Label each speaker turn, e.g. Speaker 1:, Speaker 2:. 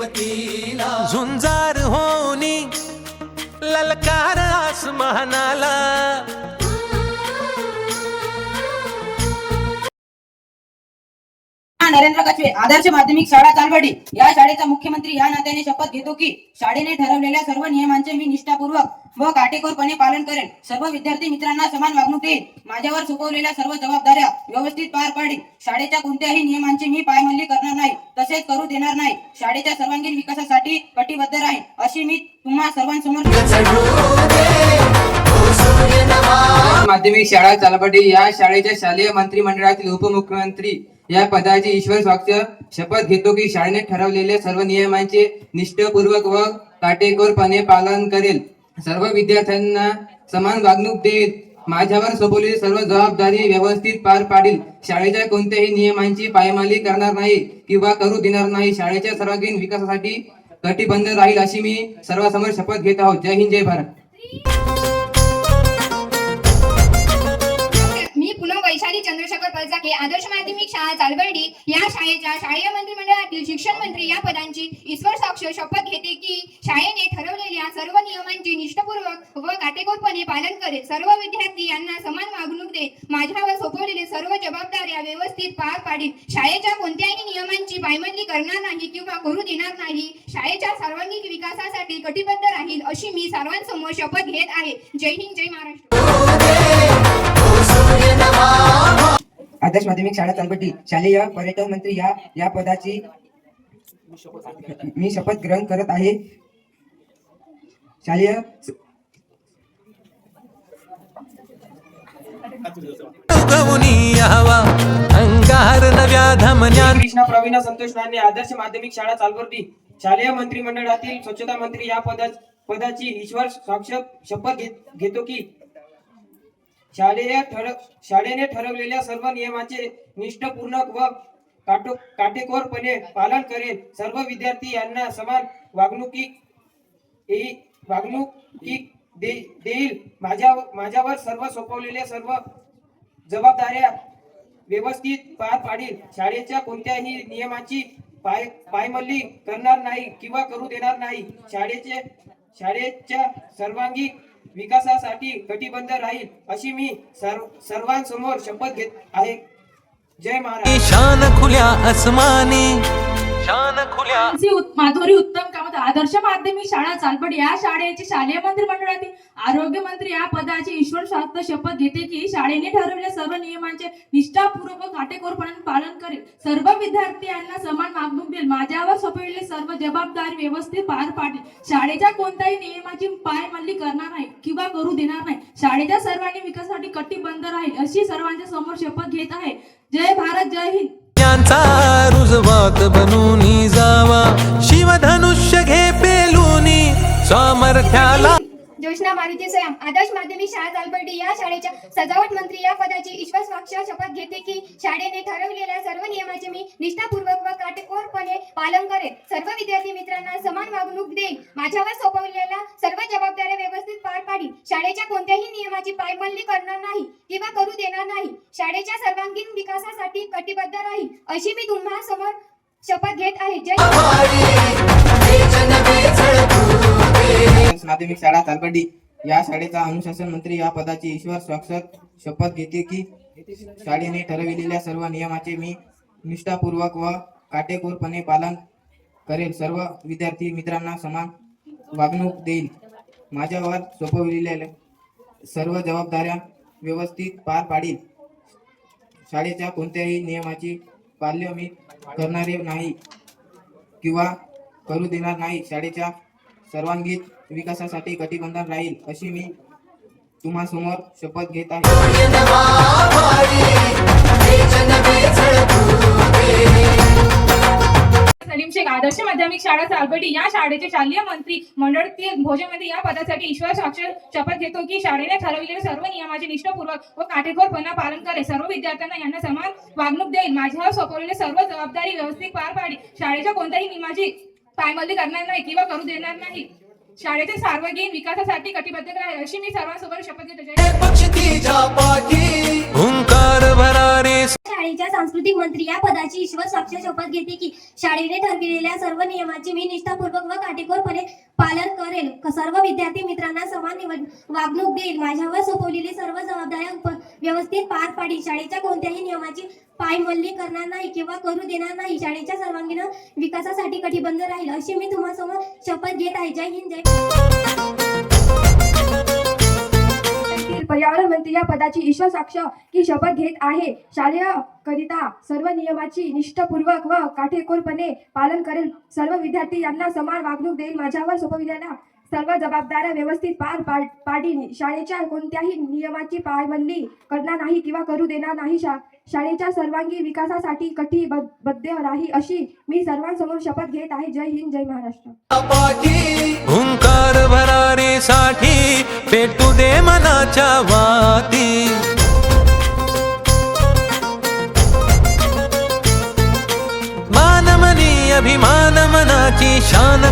Speaker 1: हिमतीला
Speaker 2: झुंजार होनी ललकार आसमानाला
Speaker 3: नरेंद्र कचवे आदर्श माध्यमिक शाळा चालवाडी या शाळेचा मुख्यमंत्री या नात्याने शपथ घेतो की शाळेने ठरवलेल्या सर्व नियमांचे मी निष्ठापूर्वक व काटेकोरपणे पालन करेन. सर्व विद्यार्थी मित्रांना समान वागणूक देईन. माझ्यावर सोपवलेल्या सर्व जबाबदाऱ्या व्यवस्थित पार पाडीन. शाळेच्या कोणत्याही नियमांची मी पायमल्ली करणार नाही, तसेच करू देणार नाही. शाळेच्या सर्वांगीण विकासासाठी कटिबद्ध राहीन, अशी मी तुम्हा सर्वांसमोर
Speaker 4: माध्यमिक शाळा चालवाडी या शाळेच्या शालेय मंत्रिमंडळातील उपमुख्यमंत्री या पदाची ईश्वर स्वाक्षर शपथ घेतो की शाळेने ठरवलेल्या सर्व नियमांचे निष्ठापूर्वक व काटेकोरपणे पालन करेल. सर्व विद्यार्थ्यांना समान वागणूक देईल. माझ्यावर सोपवलेली सर्व जबाबदारी व्यवस्थित पार पाडील. शाळेच्या कोणत्याही नियमांची पायमल्ली करणार नाही किंवा करू देणार नाही. शाळेच्या सर्वांगीण विकासासाठी कटिबद्ध राहील, अशी मी सर्वांसमोर शपथ घेत आहोत. जय हिंद, जय भारत.
Speaker 5: वैशाली चंद्रशेखर परजाके आदर्श माध्यमिक शाळा चालवर्डी या शाळेच्या शालेय मंत्रिमंडळातील शिक्षण मंत्री या पदांची ईश्वर साक्ष शपथ घेते की शाळेने ठरवलेल्या सर्व नियमांचे निष्ठापूर्वक व काटेकोरपणे पालन करेल. सर्व विद्यार्थी यांना समान वागणूक देत माझ्यावर सोपवलेले सर्व जबाबदाऱ्या व्यवस्थित पार पाडील. शाळेच्या कोणत्याही नियमांची पायमल्ली करणार नाही किंवा करू देणार नाही. शाळेच्या सर्वांगीण विकासासाठी कटिबद्ध राहील, अशी मी सर्वांसमोर शपथ घेत आहे. जय हिंद, जय महाराष्ट्र.
Speaker 3: आदर्श माध्यमिक शाळा चालवडी शालेय पर्यटन मंत्री या पदाची मी शपथ ग्रहण करत आहे. शालेय
Speaker 2: अंगार नव्या धमन्या
Speaker 6: कृष्णा प्रवीण संतोष राणे आदर्श माध्यमिक शाळा चालवर्डी शालेय मंत्रिमंडळातील स्वच्छता मंत्री या पदाची ईश्वर साक्षर शपथ घेतो की शाळेने ठरवलेल्या सर्व नियमांचे निष्ठापूर्वक व काटेकोरपणे पालन करेल. सर्व विद्यार्थी यांना समान वागणूक देईल. माझ्यावर सर्व सोपवलेल्या सर्व जबाबदाऱ्या व्यवस्थित पार पाडील. शाळेच्या कोणत्याही नियमाची पायमल्ली करणार नाही किंवा करू देणार नाही. शाळेच्या सर्वांगीण विकासासाठी कटिबद्ध राहील, अशी मी सर्वांसमोर शपथ घेत आहे. जय महाराज.
Speaker 2: शान खुल्या आसमानी शान खुल्या
Speaker 7: माधुरी उत्तम कामत आदर्श माध्यमिक शाळा चालवडी या शाळेचे शालेय मंत्रिमंडळातील आरोग्य मंत्री या पदाची ईश्वर साक्ष शपथ घेते की शाळेने ठरवलेल्या सर्व नियमांचे निष्ठापूर्वक व काटेकोरपणे पालन करेल. सर्व विद्यार्थी यांना समान वागणूक देईल. माझ्यावर सोपवलेले सर्व जबाबदारी व्यवस्थित पार पाडील. शाळेच्या कोणत्याही नियमाची पायमल्ली करणार नाही किंवा करू देणार नाही. शाळेच्या सर्वांगीण विकासासाठी कटिबद्ध राहील, अशी सर्वांच्या समोर शपथ घेत आहे. जय भारत, जय हिंद.
Speaker 2: रुजवात बनूनी जावा शिवधनुष्य घे पेलूनी सामर्थ्याला.
Speaker 5: जोशना मारुती स्वयं आदर्श माध्यमिक शाळा चालवर्डी या शाळेच्या सजावट मंत्री या पदाची ईश्वर साक्ष शपथ घेते की शाळेने ठरवलेल्या सर्व नियमांचे मी निष्ठापूर्वक व काटेकोरपणे पालन करेन. सर्व विद्यार्थी मित्रांना समान वागणूक देईन. माझ्यावर सोपवलेल्या सर्व जबाबदाऱ्या व्यवस्थित पार पाडीन. शाळेच्या कोणत्याही नियमाची पायमल्ली करणार नाही किंवा करू देणार नाही. शाळेच्या सर्वांगीण विकासासाठी कटिबद्ध राहील, अशी मी तुम्हा समोर शपथ घेत आहे.
Speaker 4: माध्यमिक शाळा चालवडी या शाळेचा अनुशासन मंत्री या पदाची ईश्वर साक्षर शपथ घेते की शाळेने ठरविलेल्या सर्व नियमांचे मी निष्ठापूर्वक व काटेकोरपणे पालन करेल. सर्व विद्यार्थी मित्रांना समान वागणूक देईल. माझ्यावर सोपवलेल्या सर्व जबाबदाऱ्या व्यवस्थित पार पाडील. शाळेच्या कोणत्याही नियमाची पालन मी करणारे नाही किंवा करू देणार नाही. शाळेच्या सर्वांगीण विकासासाठी कटिबद्ध राहील, अशी मी तुम्हा समोर शपथ घेत आहे.
Speaker 7: सलीम शेख आदर्श माध्यमिक शाळा चालवडी या शाळेचे शालेय मंत्री मंडळातील भोजन मंत्री या पदासाठी ईश्वर साक्ष शपथ घेतो की शाळेने ठरवलेल्या सर्व नियमांचे निष्ठापूर्वक व काटेकोरपणे पालन करेल. सर्व विद्यार्थ्यांना यांना समान वागणूक देईल. माझ्यावर सोपवलेले सर्व जबाबदारी व्यवस्थित पार पाडील. शाळेच्या कोणत्याही नियमाची पायमल्ली करणार नाही किंवा करू देणार नाही. शाळेच्या सार्वजनिक विकासासाठी कटिबद्ध राहील, अशी मी सर्वांसोबत शपथ घेतो.
Speaker 2: ओंकार भरारे
Speaker 1: शाळेच्या सांस्कृतिक मंत्री या पदाची ईश्वर साक्ष शपथ घेते की शाळेने ठरविलेल्या सर्व नियमांचे मी निष्ठापूर्वक व काटेकोरपणे पालन करेल. सर्व विद्यार्थी मित्रांना समान वागणूक देईल. माझ्यावर सोपवलेली सर्व जबाबदाऱ्या व्यवस्थित पार पाडील. शाळेच्या कोणत्याही नियमाची पायमल्ली करणार नाही किंवा करू देणार नाही. शाळेच्या सर्वांगीण विकासासाठी कटिबद्ध राहील अशी मी तुम्हासमोर शपथ घेत आहे. जय हिंद, जय
Speaker 5: पर्यावरण मंत्री या पदाची ईश्वर साक्ष की शपथ घेत आहे. शालेय करिता सर्व नियमाची निष्ठापूर्वक व काटेकोरपणे पालन करेल. सर्व विद्यार्थी यांना समान वागणूक देईल. माझ्यावर सोपविलेल्या सर्व जबाबदाऱ्या व्यवस्थित पार पाडील. शाळेच्या कोणत्याही नियमाची पायमल्ली करणार नाही किंवा करू देणार नाही. शाळेच्या सर्वांगीण विकासासाठी कटिबद्ध राही अशी मी सर्वांसमोर शपथ घेत आहे. जय हिंद, जय महाराष्ट्र.
Speaker 2: ओंकार भरारे साठी पेटू दे मनाच्या वाती. मानमनी अभिमान मनाची शान